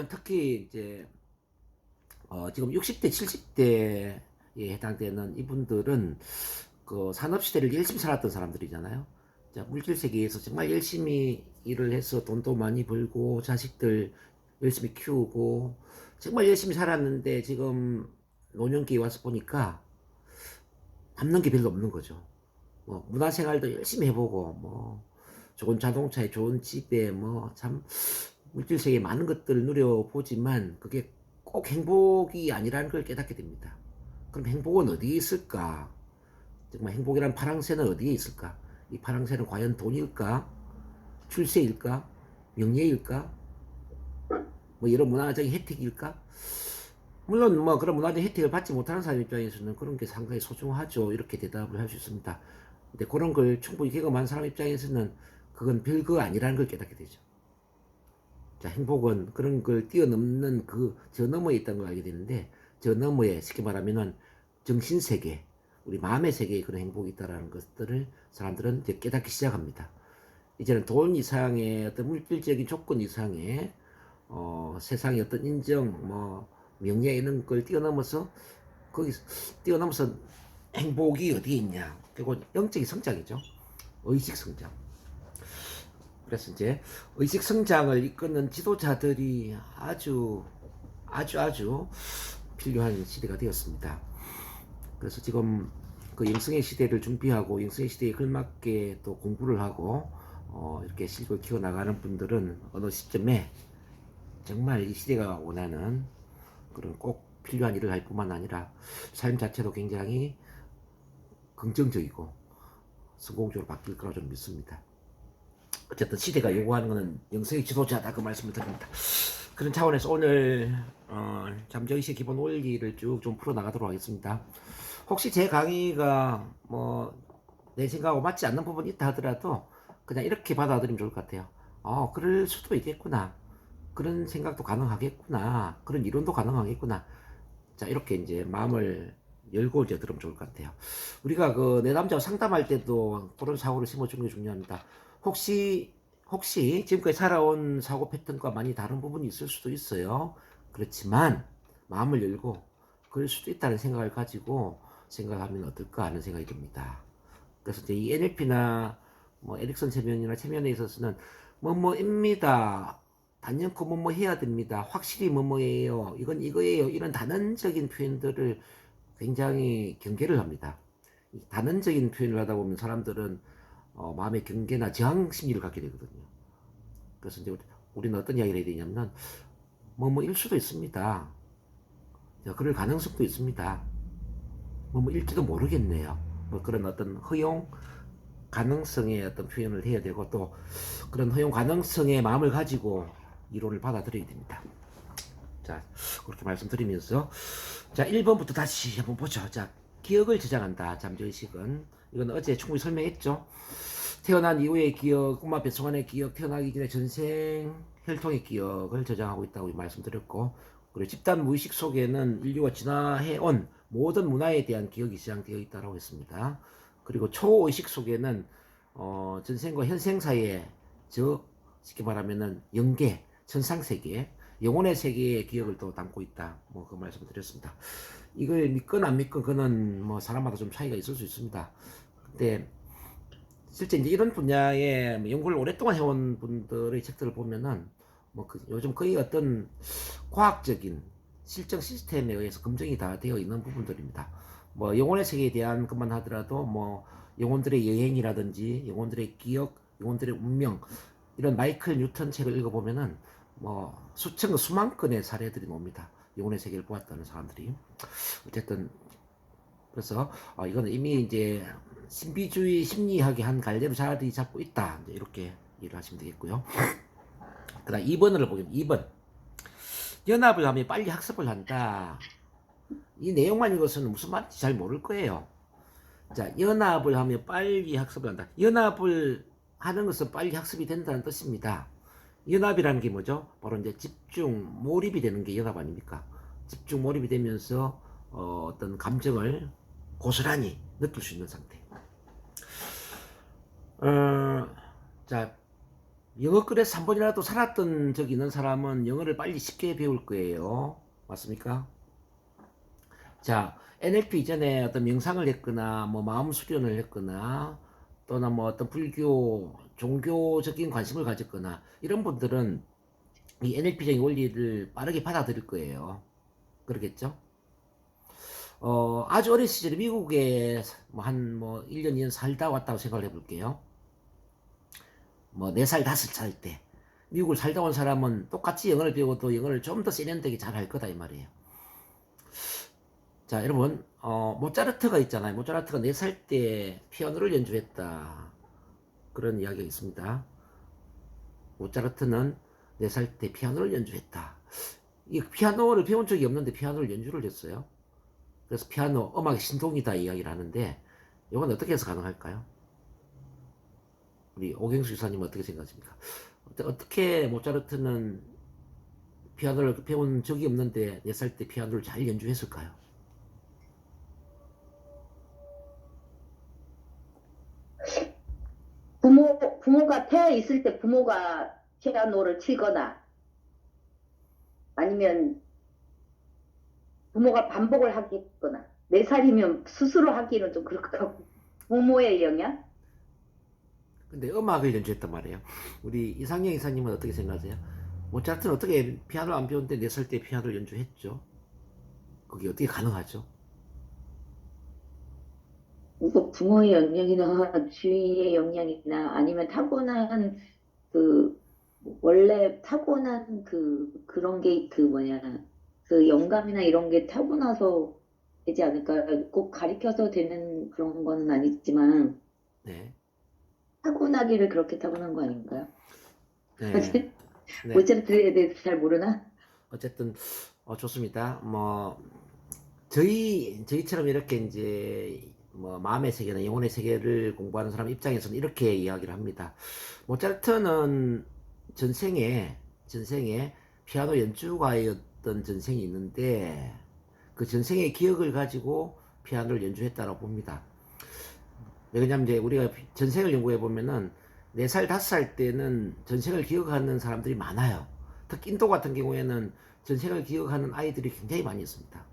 특히 이제 지금 60대, 70대에 해당되는 이분들은 그 산업 시대를 열심히 살았던 사람들이잖아요. 자, 물질 세계에서 정말 열심히 일을 해서 돈도 많이 벌고 자식들 열심히 키우고 정말 열심히 살았는데 지금 노년기에 와서 보니까 남는 게 별로 없는 거죠. 뭐 문화생활도 열심히 해보고 뭐 좋은 자동차에 좋은 집에 뭐 참 물질 세계에 많은 것들을 누려보지만 그게 꼭 행복이 아니라는 걸 깨닫게 됩니다. 그럼 행복은 어디에 있을까? 정말 행복이란 파랑새는 어디에 있을까? 이 파랑새는 과연 돈일까? 출세일까? 명예일까? 뭐 이런 문화적인 혜택일까? 물론 뭐 그런 문화적 혜택을 받지 못하는 사람 입장에서는 그런 게 상당히 소중하죠. 이렇게 대답을 할 수 있습니다. 근데 그런 걸 충분히 경험한 사람 입장에서는 그건 별거 아니라는 걸 깨닫게 되죠. 자, 행복은 그런 걸 뛰어넘는 그 저 너머에 있다는 걸 알게 되는데, 저 너머에 쉽게 말하면은 정신세계, 우리 마음의 세계에 그런 행복이 있다는 것들을 사람들은 이제 깨닫기 시작합니다. 이제는 돈 이상의 어떤 물질적인 조건 이상의 세상의 어떤 인정, 뭐 명예 이런 걸 뛰어넘어서 거기 뛰어넘어서 행복이 어디에 있냐? 그리고 영적인 성장이죠. 의식 성장. 그래서 이제 의식 성장을 이끄는 지도자들이 아주 필요한 시대가 되었습니다. 그래서 지금 그 영성의 시대를 준비하고 영성의 시대에 걸맞게 또 공부를 하고 이렇게 실력을 키워나가는 분들은 어느 시점에 정말 이 시대가 원하는 그런 꼭 필요한 일을 할 뿐만 아니라 삶 자체도 굉장히 긍정적이고 성공적으로 바뀔 거라 좀 믿습니다. 어쨌든 시대가 요구하는 것은 영성의 지도자다 그 말씀을 드립니다. 그런 차원에서 오늘 잠정의식 기본 원리를 쭉 좀 풀어나가도록 하겠습니다. 혹시 제 강의가 뭐 내 생각하고 맞지 않는 부분이 있다 하더라도 그냥 이렇게 받아들이면 좋을 것 같아요. 그럴 수도 있겠구나. 그런 생각도 가능하겠구나. 그런 이론도 가능하겠구나. 자, 이렇게 이제 마음을 열고 이제 들으면 좋을 것 같아요. 우리가 그 내남자와 상담할 때도 그런 사고를 심어주는 게 중요합니다. 혹시 지금까지 살아온 사고 패턴과 많이 다른 부분이 있을 수도 있어요. 그렇지만 마음을 열고 그럴 수도 있다는 생각을 가지고 생각하면 어떨까 하는 생각이 듭니다. 그래서 이제 이 NLP나 뭐 에릭슨 체면이나 체면에 있어서는 뭐뭐입니다. 단연코 뭐뭐 해야 됩니다. 확실히 뭐뭐예요. 이건 이거예요. 이런 단언적인 표현들을 굉장히 경계를 합니다. 이 단언적인 표현을 하다 보면 사람들은 마음의 경계나 저항 심리를 갖게 되거든요. 그래서 이제 우리는 어떤 이야기를 해야 되냐면 뭐뭐일 수도 있습니다. 그럴 가능성도 있습니다. 뭐뭐일지도 모르겠네요. 뭐 그런 어떤 허용 가능성의 어떤 표현을 해야 되고 또 그런 허용 가능성의 마음을 가지고 이론을 받아들여야 됩니다. 자, 그렇게 말씀드리면서 자, 1번부터 다시 한번 보죠. 자, 기억을 저장한다. 잠재의식은 이건 어제 충분히 설명했죠. 태어난 이후의 기억, 꿈마 뱃속안의 기억, 태어나기 전에 전생 혈통의 기억을 저장하고 있다고 말씀드렸고, 그리고 집단 무의식 속에는 인류가 진화해온 모든 문화에 대한 기억이 저장되어 있다고 했습니다. 그리고 초의식 속에는 전생과 현생 사이에 쉽게 말하면은 영계, 천상세계, 영혼의 세계의 기억을 또 담고 있다. 뭐 그 말씀을 드렸습니다. 이걸 믿건 안 믿건 그는 뭐 사람마다 좀 차이가 있을 수 있습니다. 근데 실제 이제 이런 분야에 뭐 연구를 오랫동안 해온 분들의 책들을 보면은 요즘 거의 어떤 과학적인 실증 시스템에 의해서 검증이 다 되어 있는 부분들입니다. 뭐 영혼의 세계에 대한 것만 하더라도 뭐 영혼들의 여행이라든지 영혼들의 기억, 영혼들의 운명 이런 마이클 뉴턴 책을 읽어보면은 뭐 수만 건의 사례들이 나옵니다. 영혼의 세계를 보았다는 사람들이. 어쨌든 그래서 이거는 이미 이제 신비주의 심리학의 한 갈래로 자리 잡고 있다. 이제 이렇게 이해를 하시면 되겠고요. 그다음 2번을 보겠습니다. 2번. 연합을 하면 빨리 학습을 한다. 이 내용만 읽어서는 무슨 말인지 잘 모를 거예요. 자, 연합을 하면 빨리 학습을 한다. 연합을 하는 것은 빨리 학습이 된다는 뜻입니다. 연합이라는 게 뭐죠? 바로 이제 집중, 몰입이 되는 게 연합 아닙니까? 집중, 몰입이 되면서 어떤 감정을 고스란히 느낄 수 있는 상태. 자, 영어권에서 한 번이라도 살았던 적이 있는 사람은 영어를 빨리 쉽게 배울 거예요. 맞습니까? 자, NLP 이전에 어떤 명상을 했거나, 뭐 마음 수련을 했거나, 또는 뭐 어떤 불교, 종교적인 관심을 가졌거나, 이런 분들은 이 NLP적인 원리를 빠르게 받아들일 거예요. 그러겠죠? 아주 어린 시절에 미국에 뭐 1년, 2년 살다 왔다고 생각을 해볼게요. 뭐 4살, 5살 때. 미국을 살다 온 사람은 똑같이 영어를 배워도 영어를 좀 더 세련되게 잘 할 거다, 이 말이에요. 자, 여러분, 모차르트가 있잖아요. 모차르트가 4살 때 피아노를 연주했다. 그런 이야기가 있습니다. 모차르트는 4살 때 피아노를 연주했다. 이 피아노를 배운 적이 없는데 피아노를 연주를 했어요. 그래서 피아노, 음악의 신동이다 이야기를 하는데, 이건 어떻게 해서 가능할까요? 우리 오경수 유사님 어떻게 생각하십니까? 어떻게 모차르트는 피아노를 배운 적이 없는데 4살 때 피아노를 잘 연주했을까요? 부모가 태아 있을 때 부모가 피아노를 치거나 아니면 부모가 반복을 하겠거나 4살이면 스스로 하기는 좀 그럴 것 같고 부모의 영향? 근데 음악을 연주했단 말이에요. 우리 이상영 이사님은 어떻게 생각하세요? 모차르트는 어떻게 피아노를 안 배웠는데 4살 때 피아노를 연주했죠? 그게 어떻게 가능하죠? 이거 부모의 영향이나 주위의 영향이나 아니면 타고난 그 원래 타고난 그런 게 뭐냐 그 영감이나 이런 게 타고나서 되지 않을까 꼭 가리켜서 되는 그런 거는 아니지만 네. 타고나기를 그렇게 타고난 거 아닌가요? 네. 네. 모차르트에 대해서 잘 모르나? 어쨌든, 좋습니다. 뭐, 저희처럼 이렇게 이제, 뭐, 마음의 세계나 영혼의 세계를 공부하는 사람 입장에서는 이렇게 이야기를 합니다. 모차르트는 전생에 피아노 연주가였던 전생이 있는데, 그 전생의 기억을 가지고 피아노를 연주했다고 봅니다. 왜냐면 이제 우리가 전생을 연구해 보면은 4살, 5살 때는 전생을 기억하는 사람들이 많아요. 특히 인도 같은 경우에는 전생을 기억하는 아이들이 굉장히 많이 있습니다.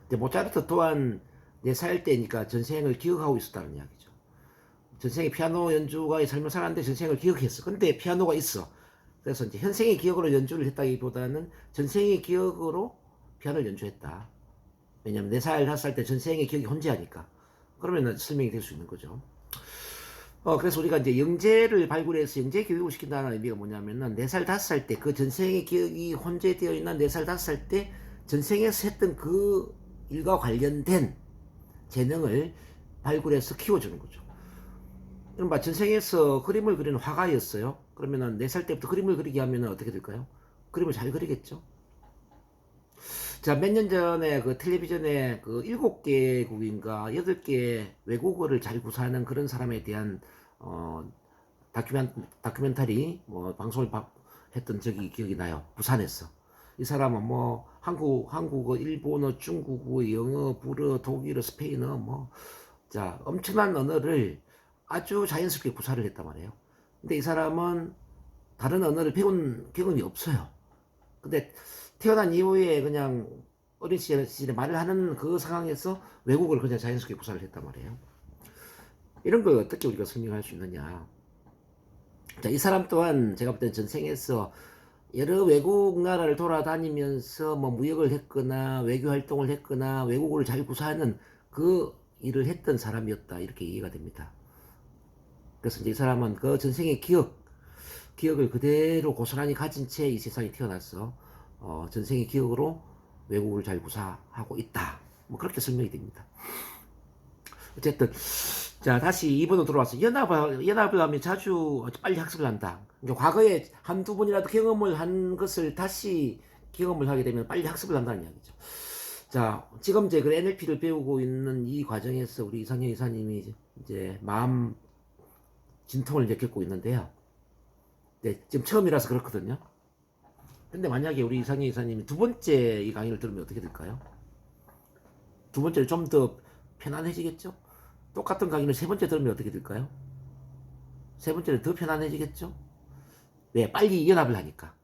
근데 모차르트 또한 4살 때니까 전생을 기억하고 있었다는 이야기죠. 전생에 피아노 연주가의 삶을 살았는데 전생을 기억했어. 근데 피아노가 있어. 그래서 이제 현생의 기억으로 연주를 했다기보다는 전생의 기억으로 피아노를 연주했다. 왜냐면 4살, 5살 때 전생의 기억이 혼재하니까. 그러면 설명이 될 수 있는 거죠. 그래서 우리가 이제 영재를 발굴해서 영재 교육을 시킨다는 의미가 뭐냐면은 4살, 5살 때 그 전생의 기억이 혼재되어 있는 4살, 5살 때 전생에서 했던 그 일과 관련된 재능을 발굴해서 키워주는 거죠. 그럼 전생에서 그림을 그리는 화가였어요. 그러면은 4살 때부터 그림을 그리게 하면 어떻게 될까요? 그림을 잘 그리겠죠. 자, 몇 년 전에 그 텔레비전에 그 7개국인가 8개 외국어를 잘 구사하는 그런 사람에 대한 어, 다큐멘터리 뭐 방송을 했던 적이 기억이 나요. 부산에서. 이 사람은 뭐 한국어, 일본어, 중국어, 영어, 불어, 독일어, 스페인어 뭐 자, 엄청난 언어를 아주 자연스럽게 구사를 했단 말이에요. 근데 이 사람은 다른 언어를 배운 경험이 없어요. 근데 태어난 이후에 그냥 어린 시절에 말을 하는 그 상황에서 외국어를 그냥 자연스럽게 구사를 했단 말이에요. 이런 걸 어떻게 우리가 설명할 수 있느냐. 자, 이 사람 또한 제가 볼 때는 전생에서 여러 외국 나라를 돌아다니면서 뭐 무역을 했거나 외교 활동을 했거나 외국어를 잘 구사하는 그 일을 했던 사람이었다. 이렇게 이해가 됩니다. 그래서 이제 이 사람은 그 전생의 기억을 그대로 고스란히 가진 채 이 세상에 태어났어. 전생의 기억으로 외국을 잘 구사하고 있다. 뭐 그렇게 설명이 됩니다. 어쨌든 자 다시 2번으로 들어와서 연합을 하면 자주 빨리 학습을 한다. 그러니까 과거에 한두 번이라도 경험을 한 것을 다시 경험을 하게 되면 빨리 학습을 한다는 이야기죠. 자 지금 이제 그 NLP를 배우고 있는 이 과정에서 우리 이상현 이사님이 이제 마음 진통을 이제 겪고 있는데요. 네, 지금 처음이라서 그렇거든요. 근데 만약에 우리 이상현 이사님이 두 번째 이 강의를 들으면 어떻게 될까요? 두 번째는 좀 더 편안해지겠죠? 똑같은 강의를 세 번째 들으면 어떻게 될까요? 세 번째는 더 편안해지겠죠? 왜? 빨리 연합을 하니까.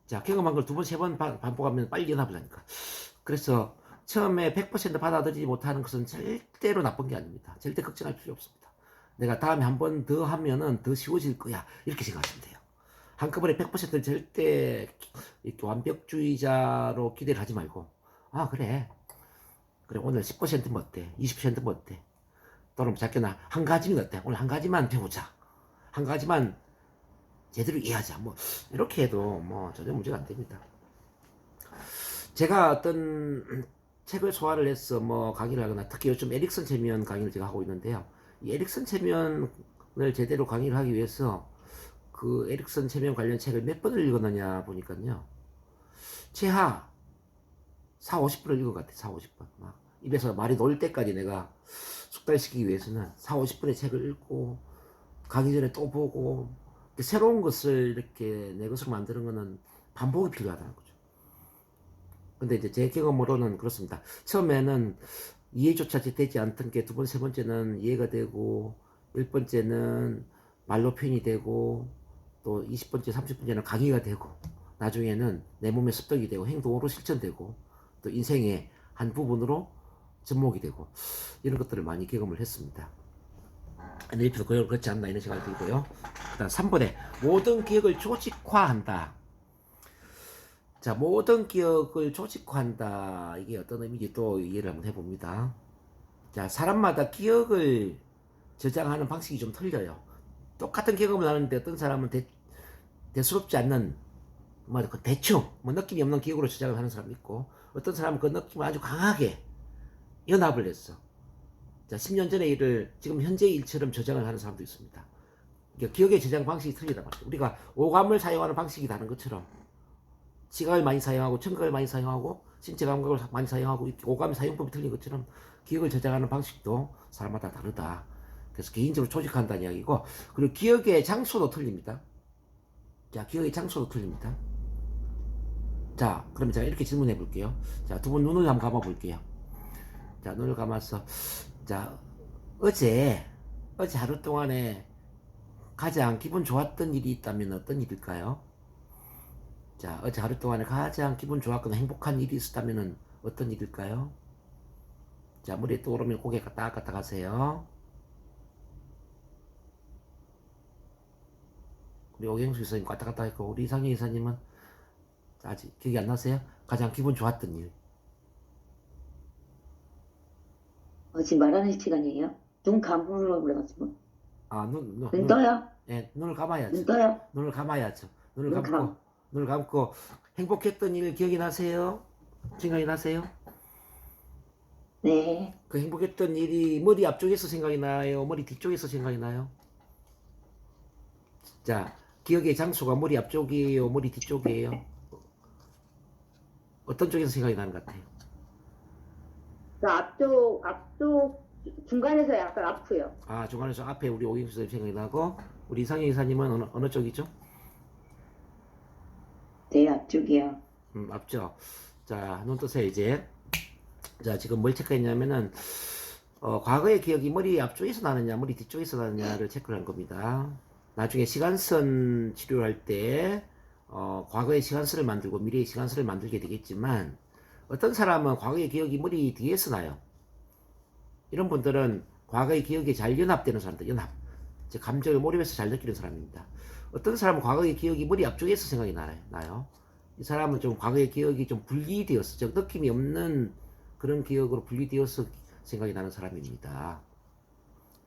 자, 경험한 걸 두 번, 세 번 반복하면 빨리 연합을 하니까. 그래서 처음에 100% 받아들이지 못하는 것은 절대로 나쁜 게 아닙니다. 절대 걱정할 필요 없습니다. 내가 다음에 한 번 더 하면은 더 쉬워질 거야. 이렇게 생각하시면 돼요. 한꺼번에 100% 절대 이렇게 완벽주의자로 기대를 하지 말고, 아, 그래. 그래, 오늘 10%면 어때? 20%면 어때? 또는 작게나 한 가지면 어때? 오늘 한 가지만 배우자. 한 가지만 제대로 이해하자. 뭐, 이렇게 해도 뭐 전혀 문제가 안 됩니다. 제가 어떤 책을 소화를 해서 뭐 강의를 하거나, 특히 요즘 에릭슨 체면 강의를 제가 하고 있는데요. 이 에릭슨 체면을 제대로 강의를 하기 위해서 그 에릭슨 체면 관련 책을 몇 번을 읽었느냐 보니까요. 최하 4, 50번을 읽은 것 같아요. 4, 50번. 막 입에서 말이 놓일 때까지 내가 숙달시키기 위해서는 4, 50번의 책을 읽고, 가기 전에 또 보고, 새로운 것을 이렇게 내 것으로 만드는 거는 반복이 필요하다는 거죠. 근데 이제 제 경험으로는 그렇습니다. 처음에는 이해조차 되지 않던 게 두 번, 세 번째는 이해가 되고, 10번째는 말로 표현이 되고, 또 20번째, 30번째는 강의가 되고, 나중에는 내 몸에 습득이 되고, 행동으로 실천되고, 또 인생의 한 부분으로 접목이 되고, 이런 것들을 많이 경험을 했습니다. NLP도 그렇지 않나 이런 생각이 들고요. 그 다음 3번에 모든 기억을 조직화한다. 자, 모든 기억을 조직화한다. 이게 어떤 의미인지 또 이해를 한번 해봅니다. 자, 사람마다 기억을 저장하는 방식이 좀 틀려요. 똑같은 경험을 하는데 어떤 사람은 대수롭지 않는, 뭐 대충 뭐 느낌이 없는 기억으로 저장을 하는 사람이 있고, 어떤 사람은 그 느낌을 아주 강하게 연합을 했어. 자, 10년 전의 일을 지금 현재의 일처럼 저장을 하는 사람도 있습니다. 그러니까 기억의 저장 방식이 틀리다 말이죠. 우리가 오감을 사용하는 방식이 다른 것처럼, 시각을 많이 사용하고 청각을 많이 사용하고 신체 감각을 많이 사용하고, 오감의 사용법이 틀린 것처럼 기억을 저장하는 방식도 사람마다 다르다. 그래서 개인적으로 조직한다는 이야기고, 그리고 기억의 장소도 틀립니다. 자, 기억의 장소도 틀립니다. 자, 그럼 제가 이렇게 질문해 볼게요. 자, 두 분 눈을 한번 감아 볼게요. 자, 눈을 감아서, 자, 어제 하루 동안에 가장 기분 좋았던 일이 있다면 어떤 일일까요? 자, 어제 하루 동안에 가장 기분 좋았거나 행복한 일이 있었다면 어떤 일일까요? 자, 머리에 떠오르면 고개 까딱까딱 하세요. 우리 오경수 이사님 까딱까딱 했고, 우리 이상희 이사님은 아직 기억이 안 나세요? 가장 기분 좋았던 일. 지금 말하는 시간이에요? 눈 감으라고 그래가지고. 아, 눈 떠요? 예, 눈을 감아야죠. 눈 떠요? 눈을 감아야죠. 눈을 눈 감고, 감. 눈을 감고, 행복했던 일 기억이 나세요? 생각이 나세요? 네. 그 행복했던 일이 머리 앞쪽에서 생각이 나요? 머리 뒤쪽에서 생각이 나요? 자, 기억의 장소가 머리 앞쪽이에요? 머리 뒤쪽이에요? 어떤 쪽에서 생각이 나는 것 같아요? 그 앞쪽, 중간에서 약간 아프요. 아, 중간에서 앞에 우리 오경수 선생님 생각이 나고, 우리 이상희 이사님은 어느 쪽이죠? 네, 앞쪽이요. 앞쪽. 자, 눈 뜨세요, 이제. 자, 지금 뭘 체크했냐면은, 과거의 기억이 머리 앞쪽에서 나느냐, 머리 뒤쪽에서 나느냐를 체크를 한 겁니다. 나중에 시간선 치료를 할 때, 과거의 시간선을 만들고 미래의 시간선을 만들게 되겠지만, 어떤 사람은 과거의 기억이 머리 뒤에서 나요. 이런 분들은 과거의 기억이 잘 연합되는 사람들, 연합. 즉, 감정을 몰입해서 잘 느끼는 사람입니다. 어떤 사람은 과거의 기억이 머리 앞쪽에서 생각이 나요. 이 사람은 좀 과거의 기억이 좀 분리되어서, 즉, 느낌이 없는 그런 기억으로 분리되어서 생각이 나는 사람입니다.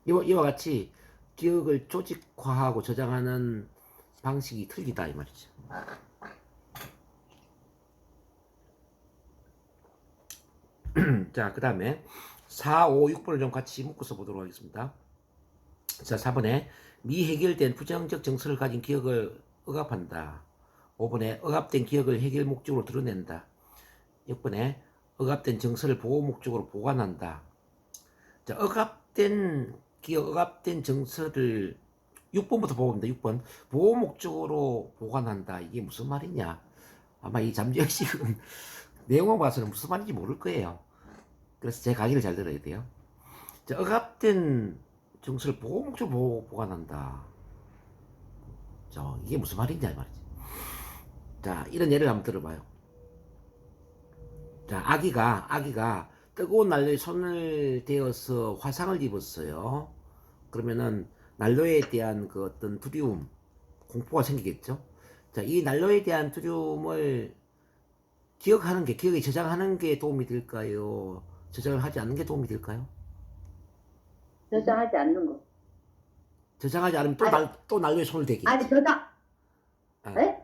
이와 같이 기억을 조직화하고 저장하는 방식이 틀리다 이 말이죠. 자, 그 다음에 4, 5, 6번을 좀 같이 묶어서 보도록 하겠습니다. 자, 4번에 미해결된 부정적 정서를 가진 기억을 억압한다. 5번에 억압된 기억을 해결 목적으로 드러낸다. 6번에 억압된 정서를 보호 목적으로 보관한다. 자, 억압된 기억, 억압된 정서를 6번부터 보봅니다. 6번. 보호 목적으로 보관한다. 이게 무슨 말이냐? 아마 이 잠재의식은 내용을 봐서는 무슨 말인지 모를 거예요. 그래서 제 강의를 잘 들어야 돼요. 자, 억압된 정서를 보호 목적으로 보관한다. 거죠. 이게 무슨 말이냐 이 말이지. 자, 이런 예를 한번 들어봐요. 자, 아기가 뜨거운 난로에 손을 대어서 화상을 입었어요. 그러면은 난로에 대한 그 어떤 두려움, 공포가 생기겠죠. 자, 이 난로에 대한 두려움을 기억에 저장하는 게 도움이 될까요? 저장을 하지 않는 게 도움이 될까요? 저장하지 않는 거. 저장하지 않으면 아니, 또 난로에 손을 대겠지. 아니, 저장, 아. 에?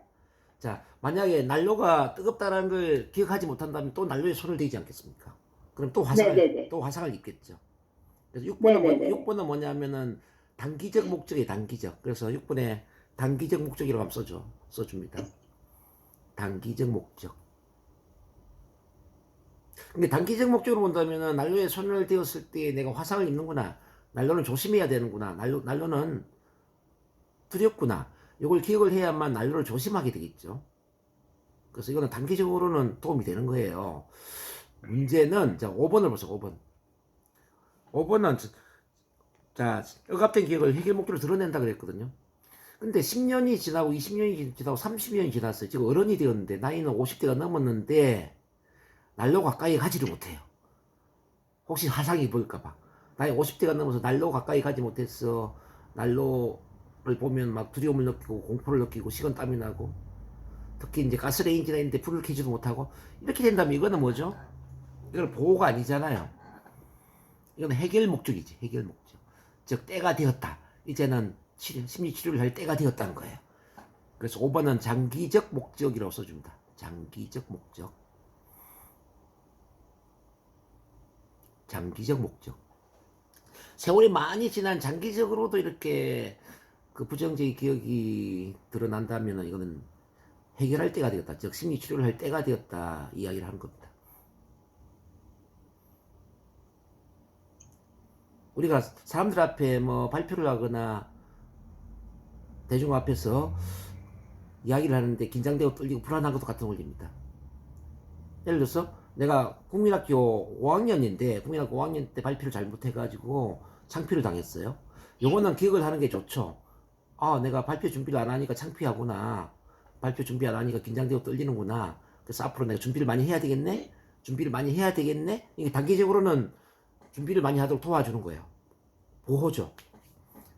자, 만약에 난로가 뜨겁다는 걸 기억하지 못한다면 또 난로에 손을 대지 않겠습니까? 그럼 네네네. 또 화상을 입겠죠. 그래서 네네네. 6번은 뭐냐면은 단기적 목적이에요, 단기적. 그래서 6번에 단기적 목적이라고 한번 써줍니다. 단기적 목적. 근데 단기적 목적으로 본다면은 난로에 손을 대었을 때 내가 화상을 입는구나. 난로는 조심해야 되는구나. 난로는 두렵구나. 이걸 기억을 해야만 난로를 조심하게 되겠죠. 그래서 이거는 단기적으로는 도움이 되는 거예요. 문제는, 자, 5번을 보세요, 5번. 5번은, 자, 억압된 기억을 해결 목적으로 드러낸다 그랬거든요. 근데 10년이 지나고 20년이 지나고 30년이 지났어요. 지금 어른이 되었는데, 나이는 50대가 넘었는데, 난로 가까이 가지를 못해요. 혹시 화상이 입을까봐. 나이 50대가 넘어서 난로 가까이 가지 못했어. 난로를 보면 막 두려움을 느끼고, 공포를 느끼고, 식은땀이 나고, 특히 이제 가스레인지나 있는데 불을 켜지도 못하고, 이렇게 된다면 이거는 뭐죠? 이건 보호가 아니잖아요. 이건 해결 목적이지, 해결 목적. 즉, 때가 되었다. 이제는 심리 치료를 할 때가 되었다는 거예요. 그래서 5번은 장기적 목적이라고 써줍니다. 장기적 목적. 장기적 목적. 세월이 많이 지난 장기적으로도 이렇게 그 부정적인 기억이 드러난다면 이거는 해결할 때가 되었다. 즉, 심리 치료를 할 때가 되었다. 이야기를 하는 겁니다. 우리가 사람들 앞에 뭐 발표를 하거나 대중 앞에서 이야기를 하는데 긴장되고 떨리고 불안한 것도 같은 원리입니다. 예를 들어서 내가 국민학교 5학년인데 국민학교 5학년 때 발표를 잘못해가지고 창피를 당했어요. 요거는 기억을 하는 게 좋죠. 아, 내가 발표 준비를 안 하니까 창피하구나. 발표 준비 안 하니까 긴장되고 떨리는구나. 그래서 앞으로 내가 준비를 많이 해야 되겠네? 준비를 많이 해야 되겠네? 이게 단기적으로는 준비를 많이 하도록 도와주는 거예요. 보호죠.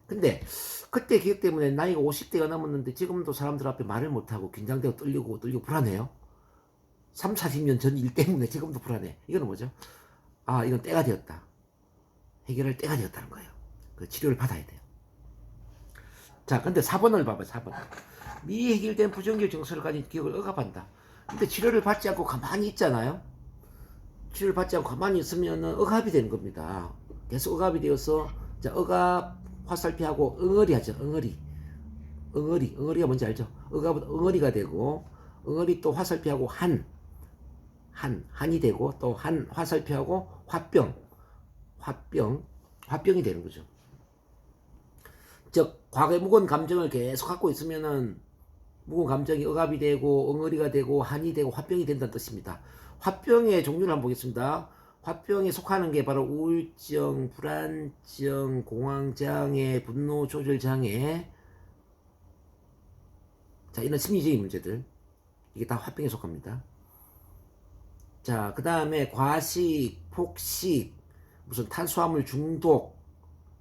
근데 그때 기억 때문에 나이가 50대가 넘었는데 지금도 사람들 앞에 말을 못하고 긴장되고 떨리고 불안해요. 3, 40년 전 일 때문에 지금도 불안해. 이거는 뭐죠? 아, 이건 때가 되었다. 해결할 때가 되었다는 거예요. 그 치료를 받아야 돼요. 자, 근데 4번을 봐봐요. 4번. 미해결된 부정기억 증서를 가진 기억을 억압한다. 근데 치료를 받지 않고 가만히 있잖아요. 치료를 받지 않고 가만히 있으면 억압이 되는 겁니다. 계속 억압이 되어서, 자, 억압 화살표하고 응어리 하죠. 응어리가 뭔지 알죠? 억압은 응어리가 되고, 응어리 또 화살표하고 한이 되고, 또 화살표하고 화병이 되는 거죠. 즉, 과거의 무거운 감정을 계속 갖고 있으면은 무거운 감정이 억압이 되고, 응어리가 되고, 한이 되고, 화병이 된다는 뜻입니다. 화병의 종류를 한번 보겠습니다. 화병에 속하는 게 바로 우울증, 불안증, 공황장애, 분노조절장애. 자, 이런 심리적인 문제들. 이게 다 화병에 속합니다. 자, 그 다음에 과식, 폭식, 무슨 탄수화물 중독,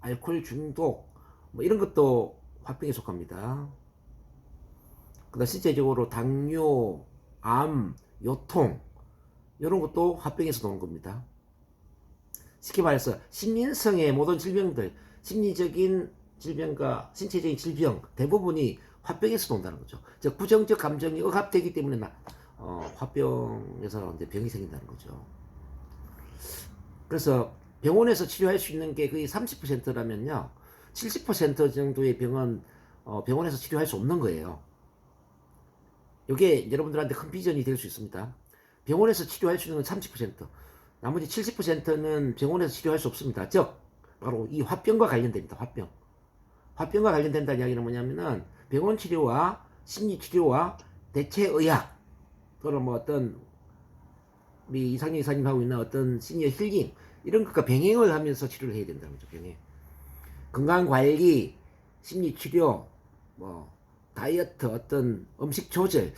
알코올 중독, 뭐 이런 것도 화병에 속합니다. 그 다음 실제적으로 당뇨, 암, 요통, 이런 것도 화병에서 나온 겁니다. 쉽게 말해서 심민성의 모든 질병들, 심리적인 질병과 신체적인 질병 대부분이 화병에서 나온다는 거죠. 즉 부정적 감정이 억압되기 때문에 화병에서 이제 병이 생긴다는 거죠. 그래서 병원에서 치료할 수 있는 게 거의 30%라면요, 70% 정도의 병은 병원에서 치료할 수 없는 거예요. 이게 여러분들한테 큰 비전이 될 수 있습니다. 병원에서 치료할 수 있는 건 30%, 나머지 70%는 병원에서 치료할 수 없습니다. 즉 바로 이 화병과 관련됩니다. 화병과 관련된다는 이야기는 뭐냐면은 병원 치료와 심리 치료와 대체 의학 또는 뭐 어떤 우리 이상희 이사님 하고 있는 어떤 시니어 힐링 이런 것과 병행을 하면서 치료를 해야 된다는 거죠. 병행. 건강 관리, 심리 치료, 뭐 다이어트, 어떤 음식 조절,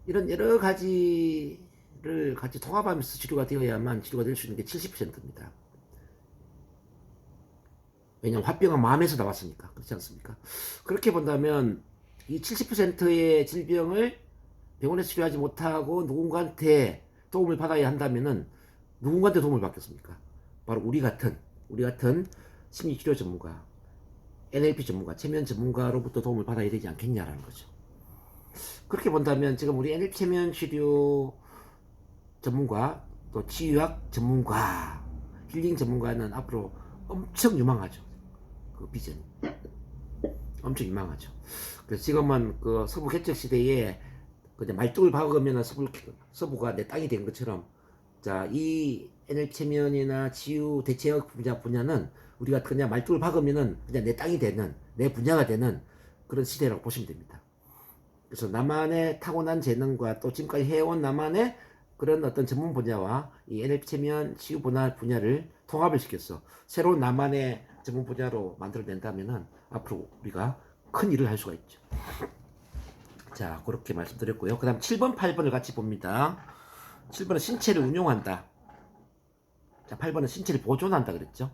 이런 여러 가지를 같이 통합하면서 치료가 되어야만 치료가 될 수 있는 게 70%입니다. 왜냐하면 화병은 마음에서 나왔으니까. 그렇지 않습니까? 그렇게 본다면 이 70%의 질병을 병원에서 치료하지 못하고 누군가한테 도움을 받아야 한다면은 누군가한테 도움을 받겠습니까? 바로 우리 같은 심리치료 전문가, NLP 전문가, 최면 전문가로부터 도움을 받아야 되지 않겠냐라는 거죠. 그렇게 본다면 지금 우리 NLP 최면 치료 전문가, 또 치유학 전문가, 힐링 전문가는 앞으로 엄청 유망하죠. 그 비전이 엄청 유망하죠. 그래서 지금은 그 서부 개척 시대에 그냥 말뚝을 박으면 서부가 내 땅이 된 것처럼, 자, 이 NLP 체면이나 치유 대체학 분야는 우리가 그냥 말뚝을 박으면은 그냥 내 땅이 되는, 내 분야가 되는 그런 시대라고 보시면 됩니다. 그래서 나만의 타고난 재능과 또 지금까지 해온 나만의 그런 어떤 전문 분야와 이 NLP 체면 치유 분야를 통합을 시켰어. 새로운 나만의 전문 분야로 만들어낸다면은 앞으로 우리가 큰 일을 할 수가 있죠. 자, 그렇게 말씀드렸고요. 그 다음 7번, 8번을 같이 봅니다. 7번은 신체를 운용한다. 자, 8번은 신체를 보존한다 그랬죠.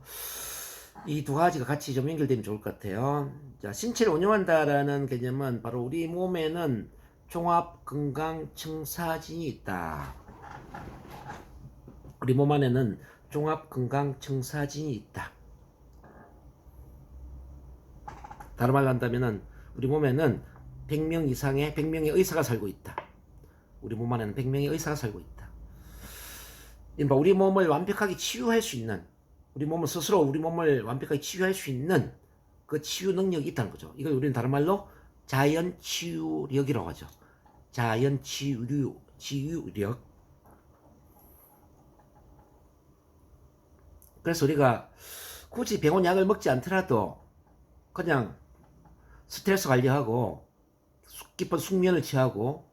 이 두 가지가 같이 좀 연결되면 좋을 것 같아요. 자, 신체를 운용한다라는 개념은 바로 우리 몸에는 종합 건강 청사진이 있다. 우리 몸 안에는 종합 건강 청사진이 있다. 다른 말로 한다면은 우리 몸에는 100명 이상의 100명의 의사가 살고 있다. 우리 몸 안에는 100명의 의사가 살고 있다. 우리 몸을 완벽하게 치유할 수 있는, 우리 몸을 스스로 우리 몸을 완벽하게 치유할 수 있는 그 치유 능력이 있다는 거죠. 이걸 우리는 다른 말로 자연 치유력이라고 하죠. 자연 치유력. 그래서 우리가 굳이 병원 약을 먹지 않더라도 그냥 스트레스 관리하고 깊은 숙면을 취하고,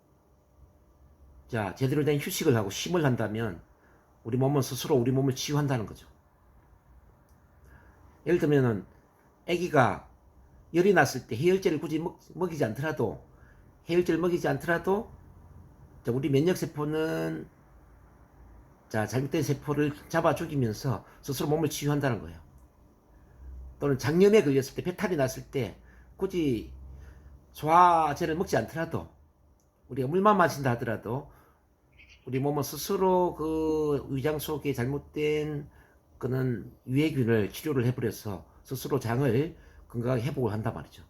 자, 제대로 된 휴식을 하고 쉼을 한다면 우리 몸은 스스로 우리 몸을 치유한다는 거죠. 예를 들면은 아기가 열이 났을 때 해열제를 굳이 먹이지 않더라도, 해열제를 먹이지 않더라도, 자, 우리 면역세포는, 자, 잘못된 세포를 잡아 죽이면서 스스로 몸을 치유한다는 거예요. 또는 장염에 걸렸을 때, 배탈이 났을 때 굳이 소화제를 먹지 않더라도, 우리가 물만 마신다 하더라도 우리 몸은 스스로 그 위장 속에 잘못된 그는 유해균을 치료를 해버려서 스스로 장을 건강하게 회복을 한단 말이죠.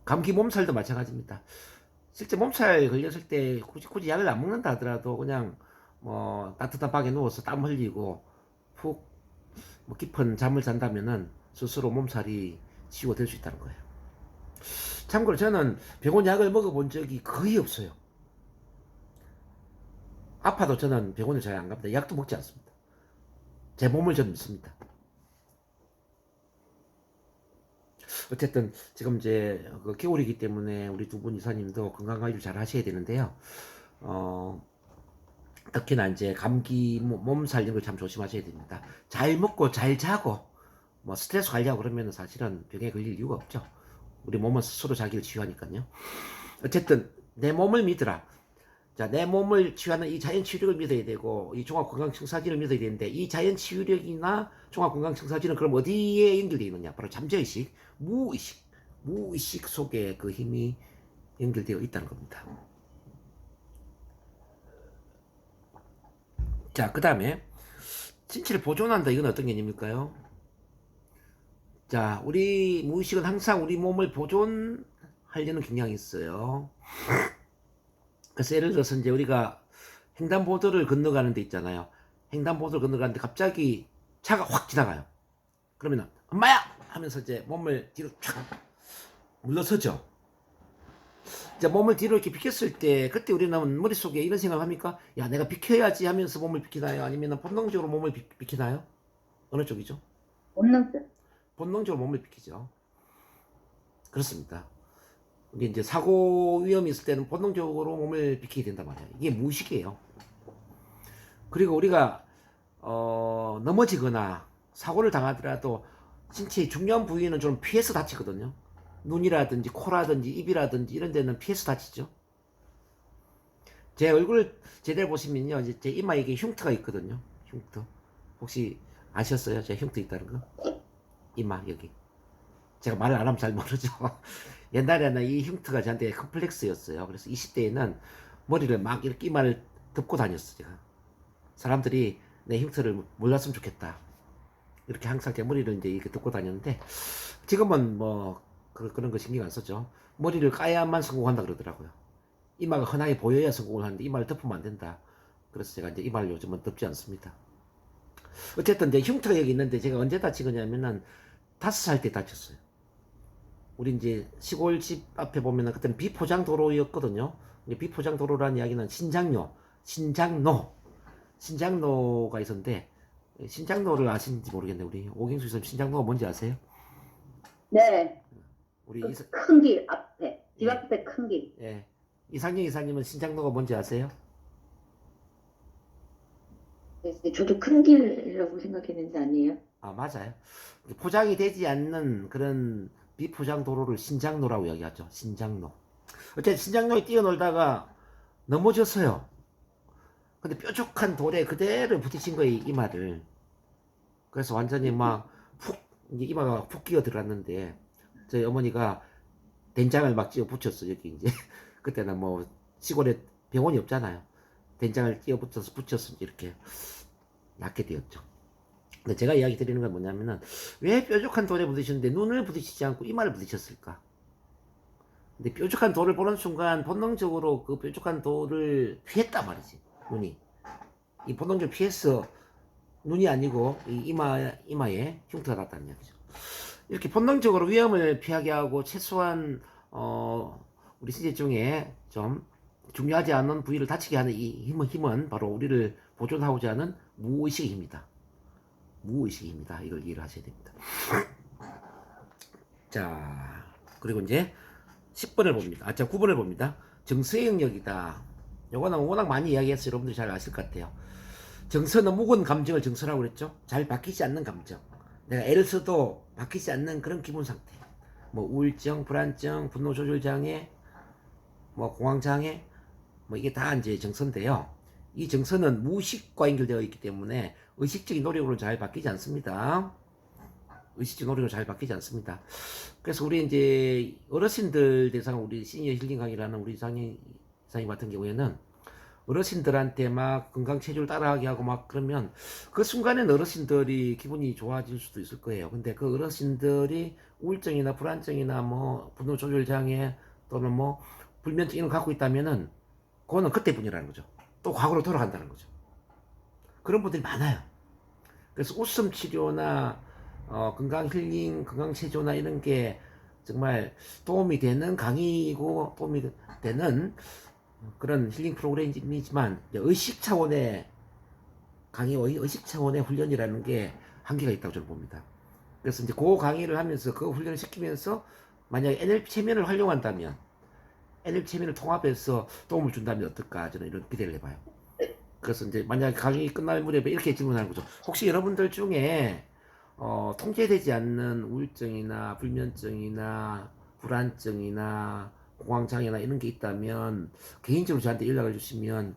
감기 몸살도 마찬가지입니다. 실제 몸살 걸렸을 때 굳이 약을 안 먹는다 하더라도 그냥 뭐 따뜻한 방에 누워서 땀 흘리고 푹 뭐 깊은 잠을 잔다면은 스스로 몸살이 치유가 될 수 있다는 거예요. 참고로 저는 병원 약을 먹어본 적이 거의 없어요. 아파도 저는 병원을 잘 안 갑니다. 약도 먹지 않습니다. 제 몸을 저는 믿습니다. 어쨌든 지금 이제 그 겨울이기 때문에 우리 두 분 이사님도 건강관리를 잘 하셔야 되는데요. 특히나 이제 감기, 몸살 이런 걸 참 조심하셔야 됩니다. 잘 먹고 잘 자고 뭐 스트레스 관리하고 그러면 사실은 병에 걸릴 이유가 없죠. 우리 몸은 스스로 자기를 치유하니까요. 어쨌든 내 몸을 믿으라. 자, 내 몸을 치유하는 이 자연 치유력을 믿어야 되고, 이 종합 건강 청사진을 믿어야 되는데, 이 자연 치유력이나 종합 건강 청사진은 그럼 어디에 연결되어 있느냐? 바로 잠재의식, 무의식 속에 그 힘이 연결되어 있다는 겁니다. 자, 그 다음에 신체를 보존한다. 이건 어떤 개념일까요? 자, 우리 무의식은 항상 우리 몸을 보존하려는 경향이 있어요. 그래서 예를 들어서 이제 우리가 횡단보도를 건너가는 데 있잖아요. 횡단보도를 건너가는데 갑자기 차가 확 지나가요. 그러면 엄마야! 하면서 이제 몸을 뒤로 촥 물러서죠. 이제 몸을 뒤로 이렇게 비켰을 때 그때 우리는 머릿속에 이런 생각을 합니까? 야, 내가 비켜야지 하면서 몸을 비키나요? 아니면 본능적으로 몸을 비키나요? 어느 쪽이죠? 본능적으로 몸을 비키죠. 그렇습니다. 이게 이제 사고 위험이 있을 때는 본능적으로 몸을 비키게 된단 말이에요. 이게 무의식이에요. 그리고 우리가 넘어지거나 사고를 당하더라도 신체의 중요한 부위는 좀 피해서 다치거든요. 눈이라든지 코라든지 입이라든지 이런 데는 피해서 다치죠. 제 얼굴을 제대로 보시면요, 이제 제 이마에 이게 흉터가 있거든요. 흉터. 혹시 아셨어요? 제 흉터 있다는 거? 이마 여기. 제가 말을 안 하면 잘 모르죠. 옛날에는 이 흉터가 저한테 컴플렉스였어요. 그래서 20대에는 머리를 막 이렇게 이마를 덮고 다녔어요. 제가. 사람들이 내 흉터를 몰랐으면 좋겠다. 이렇게 항상 제 머리를 이제 이렇게 덮고 다녔는데, 지금은 뭐 그런 거 신경 안 쓰죠. 머리를 까야만 성공한다 그러더라고요. 이마가 흔하게 보여야 성공을 하는데 이마를 덮으면 안 된다. 그래서 제가 이제 이마를 요즘은 덮지 않습니다. 어쨌든 이제 흉터가 여기 있는데 제가 언제 다치거냐면은 5살 때 다쳤어요. 우리 이제 시골집 앞에 보면은 그때는 비포장 도로였거든요. 비포장 도로라는 이야기는 신장로가 있었는데, 신장로를 아시는지 모르겠네. 우리 오경수 선생님 신장로가 뭔지 아세요? 네, 우리 그 큰 길 앞에, 집 예, 앞에 큰 길. 예. 이상영 이사님은 신장로가 뭔지 아세요? 네, 저도 큰 길이라고 생각했는데 아니에요? 아, 맞아요. 포장이 되지 않는 그런 비포장 도로를 신장로라고 이야기하죠. 신장로. 어쨌든 신장로에 뛰어놀다가 넘어졌어요. 근데 뾰족한 돌에 그대로 부딪힌 거예요, 이마를. 그래서 완전히 막 이제 이마가 푹 끼어 들어갔는데, 저희 어머니가 된장을 막 찍어 붙였어, 여기 이제. 그때는 뭐 시골에 병원이 없잖아요. 된장을 끼어 붙여서 이렇게 낫게 되었죠. 근데 제가 이야기 드리는 건 뭐냐면은, 왜 뾰족한 돌에 부딪혔는데 눈을 부딪히지 않고 이마를 부딪혔을까? 근데 뾰족한 돌을 보는 순간 본능적으로 그 뾰족한 돌을 피했단 말이지, 눈이. 이 본능적으로 피해서 눈이 아니고 이 이마에 흉터가 났다는 이야기죠. 이렇게 본능적으로 위험을 피하게 하고 최소한 우리 신체 중에 좀 중요하지 않은 부위를 다치게 하는 이 힘은 바로 우리를 보존하고자 하는 무의식의 힘이다. 무의식의 힘이다. 이걸 이해를 하셔야 됩니다. 자, 그리고 이제 10번을 봅니다. 아, 자, 9번을 봅니다. 정서의 영역이다. 요거는 워낙 많이 이야기해서 여러분들이 잘 아실 것 같아요. 정서는 묵은 감정을 정서라고 그랬죠. 잘 바뀌지 않는 감정. 내가 애를 써도 바뀌지 않는 그런 기분 상태. 뭐 우울증, 불안증, 분노 조절 장애, 뭐 공황 장애, 뭐 이게 다 이제 정서인데요. 이 정서는 무의식과 연결되어 있기 때문에 의식적인 노력으로 잘 바뀌지 않습니다. 의식적 노력으로 잘 바뀌지 않습니다. 그래서 우리 이제 어르신들 대상 우리 시니어 힐링 강의라는 우리 이상희 같은 경우에는 어르신들한테 막 건강 체조를 따라하게 하고 막 그러면 그 순간엔 어르신들이 기분이 좋아질 수도 있을 거예요. 근데 그 어르신들이 우울증이나 불안증이나 뭐 분노 조절 장애 또는 뭐 불면증 이런 거 갖고 있다면은 그거는 그때뿐이라는 거죠. 또 과거로 돌아간다는 거죠. 그런 분들이 많아요. 그래서 웃음 치료나 건강 힐링, 건강 체조나 이런 게 정말 도움이 되는 강의이고 도움이 되는 그런 힐링 프로그램이지만 의식 차원의 강의와 의식 차원의 훈련이라는 게 한계가 있다고 저는 봅니다. 그래서 이제 그 강의를 하면서 그 훈련을 시키면서 만약에 NLP 체면을 활용한다면 NLP 체면을 통합해서 도움을 준다면 어떨까 저는 이런 기대를 해봐요. 그래서 이제 만약에 강의 끝날 무렵에 이렇게 질문하는 거죠. 혹시 여러분들 중에 통제되지 않는 우울증이나 불면증이나 불안증이나 공황장애나 이런 게 있다면 개인적으로 저한테 연락을 주시면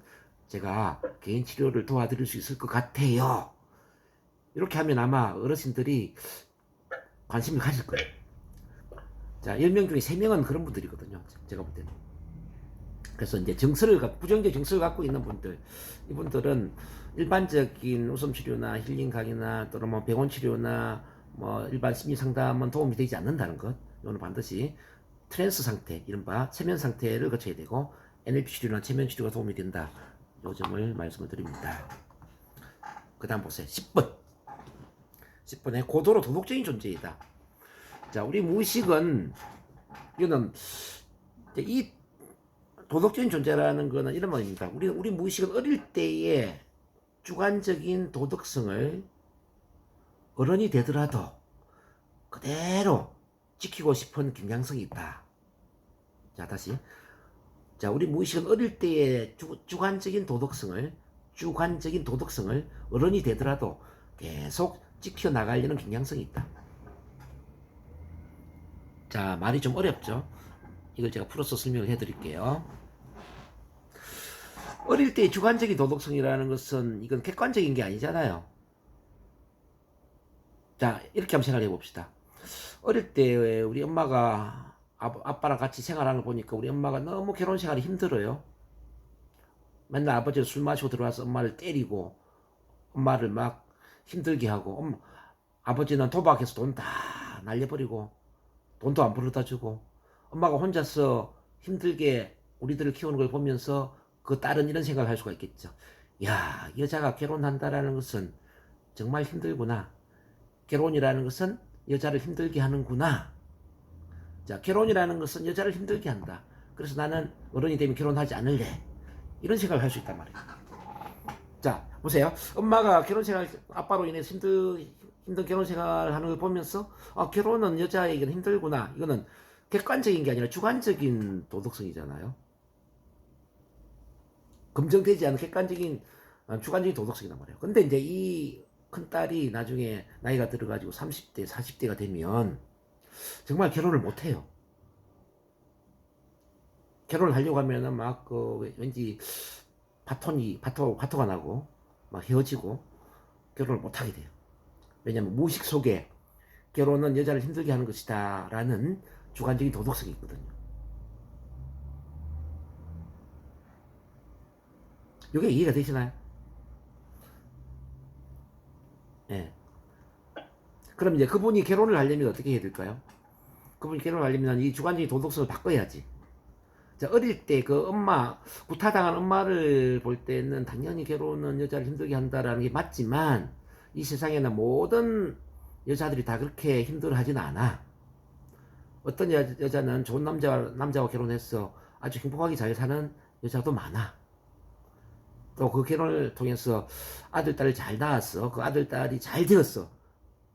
제가 개인 치료를 도와드릴 수 있을 것 같아요. 이렇게 하면 아마 어르신들이 관심을 가질 거예요. 자, 10명 중에 3명은 그런 분들이거든요. 제가 볼 때는. 그래서 이제 부정적 정서를 갖고 있는 분들, 이분들은 일반적인 웃음 치료나 힐링 강의나 또는 뭐 병원 치료나 뭐 일반 심리 상담은 도움이 되지 않는다는 것. 이거는 반드시 트랜스 상태, 이른바 체면 상태를 거쳐야 되고 NLP 치료나 체면 치료가 도움이 된다. 요 점을 말씀을 드립니다. 그 다음 보세요. 10번. 10번에 고도로 도덕적인 존재이다. 자, 우리 무의식은 이거는 이 도덕적인 존재라는 거는 이런 말입니다. 우리 무의식은 어릴 때의 주관적인 도덕성을 어른이 되더라도 그대로 지키고 싶은 경향성이 있다. 자, 다시. 자, 우리 무의식은 어릴 때의 주관적인 도덕성을 어른이 되더라도 계속 지켜나가려는 경향성이 있다. 자, 말이 좀 어렵죠? 이걸 제가 풀어서 설명을 해드릴게요. 어릴 때 주관적인 도덕성이라는 것은 이건 객관적인 게 아니잖아요. 자, 이렇게 한번 생각해 봅시다. 어릴 때 우리 엄마가 아빠랑 같이 생활하는 거 보니까 우리 엄마가 너무 결혼 생활이 힘들어요. 맨날 아버지가 술 마시고 들어와서 엄마를 때리고 엄마를 막 힘들게 하고 아버지는 도박해서 돈 다 날려버리고 돈도 안 벌어다 주고 엄마가 혼자서 힘들게 우리들을 키우는 걸 보면서 그 딸은 이런 생각을 할 수가 있겠죠. 야, 여자가 결혼한다라는 것은 정말 힘들구나. 결혼이라는 것은 여자를 힘들게 하는구나. 자, 결혼이라는 것은 여자를 힘들게 한다. 그래서 나는 어른이 되면 결혼하지 않을래. 이런 생각을 할 수 있단 말이에요. 자, 보세요. 엄마가 결혼 생활, 아빠로 인해서 힘든 결혼 생활을 하는 걸 보면서, 결혼은 여자에게는 힘들구나. 이거는 객관적인 게 아니라 주관적인 도덕성이잖아요. 검증되지 않은 객관적인, 주관적인 도덕성이란 말이에요. 근데 이제 이 큰딸이 나중에 나이가 들어가지고 30대, 40대가 되면 정말 결혼을 못해요. 결혼을 하려고 하면은 막, 왠지 파토가 나고, 막 헤어지고, 결혼을 못하게 돼요. 왜냐면 무의식 속에 결혼은 여자를 힘들게 하는 것이다 라는 주관적인 도덕성이 있거든요. 이게 이해가 되시나요? 예. 그럼 이제 그분이 결혼을 하려면 어떻게 해야 될까요? 그분이 결혼을 하려면 이 주관적인 도덕성을 바꿔야지. 자, 어릴 때 그 구타당한 엄마를 볼 때는 당연히 결혼은 여자를 힘들게 한다라는 게 맞지만 이 세상에는 모든 여자들이 다 그렇게 힘들어 하지는 않아. 어떤 여자는 좋은 남자와 결혼해서 아주 행복하게 잘 사는 여자도 많아. 또 그 결혼을 통해서 아들, 딸을 잘 낳았어. 그 아들, 딸이 잘 되었어.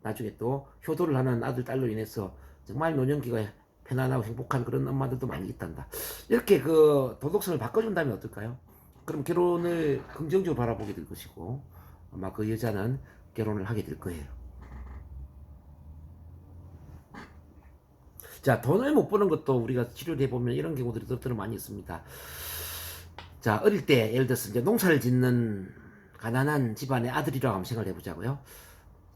나중에 또 효도를 하는 아들, 딸로 인해서 정말 노년기가 편안하고 행복한 그런 엄마들도 많이 있단다. 이렇게 그 도덕성을 바꿔준다면 어떨까요? 그럼 결혼을 긍정적으로 바라보게 될 것이고 아마 그 여자는 결혼을 하게 될 거예요. 자, 돈을 못 버는 것도 우리가 치료를 해보면 이런 경우들이 더 많이 있습니다. 자, 어릴 때 예를 들어서 이제 농사를 짓는 가난한 집안의 아들이라고 한번 생각을 해보자고요.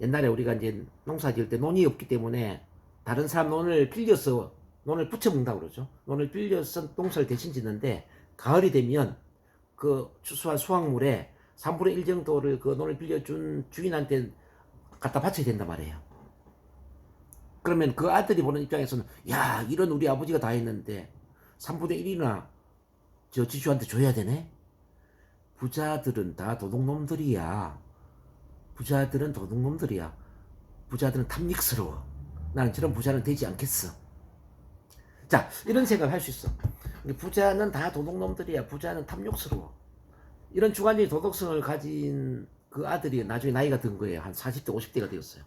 옛날에 우리가 이제 농사 지을 때 논이 없기 때문에 다른 사람 논을 빌려서 논을 부쳐먹는다고 그러죠. 논을 빌려서 농사를 대신 짓는데 가을이 되면 그 추수한 수확물에 3분의 1 정도를 그 논을 빌려준 주인한테 갖다 바쳐야 된단 말이에요. 그러면 그 아들이 보는 입장에서는 야, 이런 우리 아버지가 다 했는데 3분의 1이나 저 지주한테 줘야 되네? 부자들은 다 도둑놈들이야. 부자들은 도둑놈들이야. 부자들은 탐닉스러워. 나는 저런 부자는 되지 않겠어. 자, 이런 생각을 할 수 있어. 부자는 다 도둑놈들이야. 부자는 탐욕스러워. 이런 주관적인 도덕성을 가진 그 아들이 나중에 나이가 든 거예요. 한 40대, 50대가 되었어요.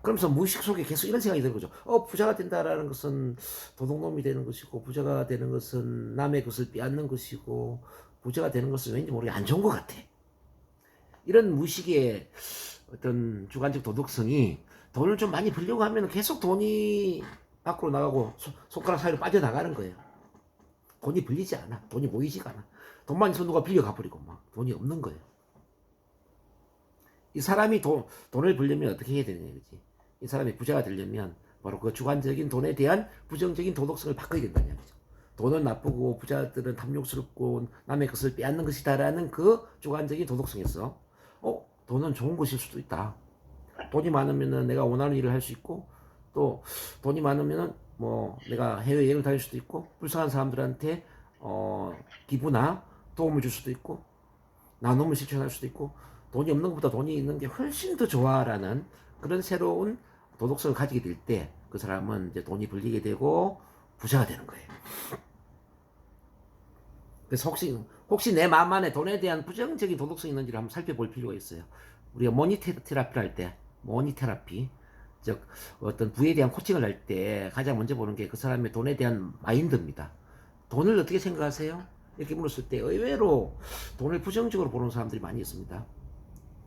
그러면서 무의식 속에 계속 이런 생각이 드는 거죠. 부자가 된다라는 것은 도둑놈이 되는 것이고, 부자가 되는 것은 남의 것을 빼앗는 것이고, 부자가 되는 것은 왠지 모르게 안 좋은 것 같아. 이런 무의식의 어떤 주관적 도덕성이 돈을 좀 많이 벌려고 하면 계속 돈이 밖으로 나가고 손가락 사이로 빠져나가는 거예요. 돈이 벌리지 않아. 돈이 모이지가 않아. 돈만 있으면 누가 빌려가 버리고 막 돈이 없는 거예요. 이 사람이 돈을 벌려면 어떻게 해야 되느냐, 그지? 이 사람이 부자가 되려면 바로 그 주관적인 돈에 대한 부정적인 도덕성을 바꿔야 된다는 얘기죠. 돈은 나쁘고 부자들은 탐욕스럽고 남의 것을 빼앗는 것이다라는 그 주관적인 도덕성에서 돈은 좋은 것일 수도 있다. 돈이 많으면은 내가 원하는 일을 할 수 있고 또 돈이 많으면은 뭐 내가 해외 여행을 다닐 수도 있고 불쌍한 사람들한테 기부나 도움을 줄 수도 있고 나눔을 실천할 수도 있고 돈이 없는 것보다 돈이 있는 게 훨씬 더 좋아라는 그런 새로운 도덕성을 가지게 될 때 그 사람은 이제 돈이 벌리게 되고 부자가 되는 거예요. 그래서 혹시 내 마음 안에 돈에 대한 부정적인 도덕성이 있는지를 한번 살펴볼 필요가 있어요. 우리가 모니테라피를 할 때, 모니테라피, 즉 어떤 부에 대한 코칭을 할 때 가장 먼저 보는 게 그 사람의 돈에 대한 마인드입니다. 돈을 어떻게 생각하세요? 이렇게 물었을 때 의외로 돈을 부정적으로 보는 사람들이 많이 있습니다.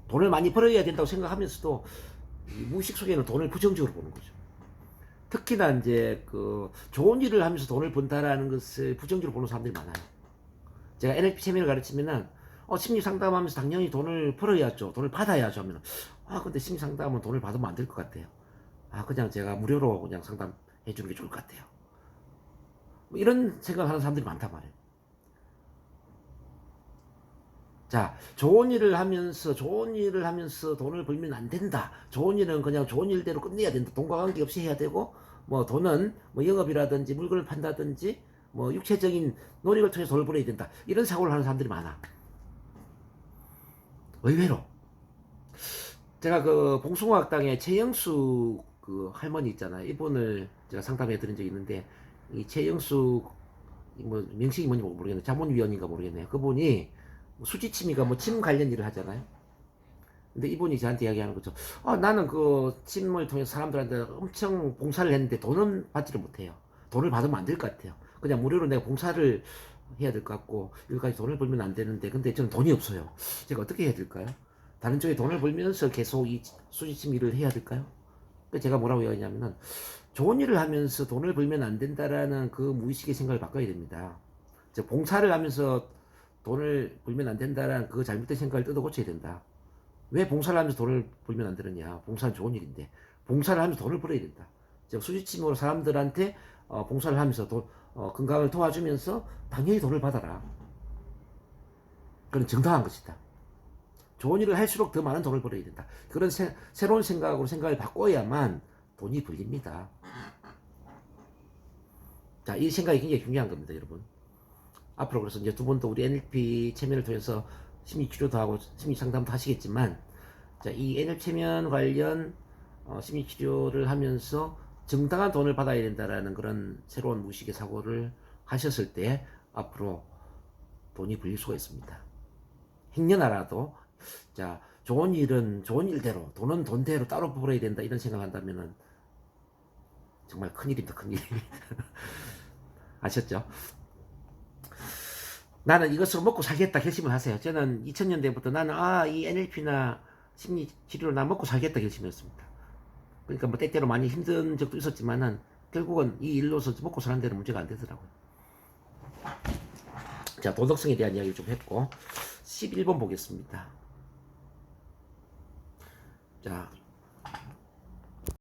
돈을 많이 벌어야 된다고 생각하면서도 무의식 속에는 돈을 부정적으로 보는 거죠. 특히나 이제 그 좋은 일을 하면서 돈을 번다라는 것을 부정적으로 보는 사람들이 많아요. 제가 NLP 세미나를 가르치면은 심리 상담하면서 당연히 돈을 벌어야죠. 돈을 받아야죠 하면 근데 심리 상담은 돈을 받으면 안 될 것 같아요. 그냥 제가 무료로 그냥 상담해 주는 게 좋을 것 같아요. 뭐 이런 생각하는 사람들이 많단 말이에요. 자, 좋은 일을 하면서 돈을 벌면 안 된다. 좋은 일은 그냥 좋은 일대로 끝내야 된다. 돈과 관계없이 해야 되고, 뭐 돈은 뭐 영업이라든지 물건을 판다든지, 뭐 육체적인 노력을 통해서 돈을 벌어야 된다. 이런 사고를 하는 사람들이 많아. 의외로. 제가 그 봉숭아학당에 최영수 그 할머니 있잖아요. 이분을 제가 상담해 드린 적이 있는데, 이 최영수, 뭐 명칭이 뭔지 모르겠네. 자문위원인가 모르겠네요. 그분이 수지 취미가 뭐 침 관련 일을 하잖아요. 근데 이분이 저한테 이야기하는 거죠. 나는 그 침을 통해서 사람들한테 엄청 봉사를 했는데 돈은 받지를 못해요. 돈을 받으면 안 될 것 같아요. 그냥 무료로 내가 봉사를 해야 될 것 같고 여기까지 돈을 벌면 안 되는데 근데 저는 돈이 없어요. 제가 어떻게 해야 될까요? 다른 쪽에 돈을 벌면서 계속 이 수지침 일을 해야 될까요? 제가 뭐라고 이야기하냐면은 좋은 일을 하면서 돈을 벌면 안 된다라는 그 무의식의 생각을 바꿔야 됩니다. 봉사를 하면서 돈을 벌면 안 된다라는 그 잘못된 생각을 뜯어 고쳐야 된다. 왜 봉사를 하면서 돈을 벌면 안 되느냐? 봉사는 좋은 일인데 봉사를 하면서 돈을 벌어야 된다. 즉 수지침으로 사람들한테 봉사를 하면서 건강을 도와주면서 당연히 돈을 받아라. 그건 정당한 것이다. 좋은 일을 할수록 더 많은 돈을 벌어야 된다. 그런 새로운 생각으로 생각을 바꿔야만 돈이 벌립니다. 자, 이 생각이 굉장히 중요한 겁니다, 여러분. 앞으로 그래서 이제 두 분도 우리 NLP 체면을 통해서 심리 치료도 하고 심리 상담도 하시겠지만, 자, 이 NLP 체면 관련 심리 치료를 하면서 정당한 돈을 받아야 된다라는 그런 새로운 무의식의 사고를 하셨을 때 앞으로 돈이 벌릴 수가 있습니다. 행여나라도 자, 좋은 일은 좋은 일대로, 돈은 돈대로 따로 벌어야 된다 이런 생각한다면은 정말 큰일입니다, 큰일. 아셨죠? 나는 이것으로 먹고 살겠다 결심을 하세요. 저는 2000년대부터 나는 이 NLP나 심리 치료로 나 먹고 살겠다 결심했습니다. 그러니까 뭐 때때로 많이 힘든 적도 있었지만은 결국은 이 일로서 먹고 사는 데는 문제가 안 되더라고요. 자, 도덕성에 대한 이야기를 좀 했고 11번 보겠습니다. 자,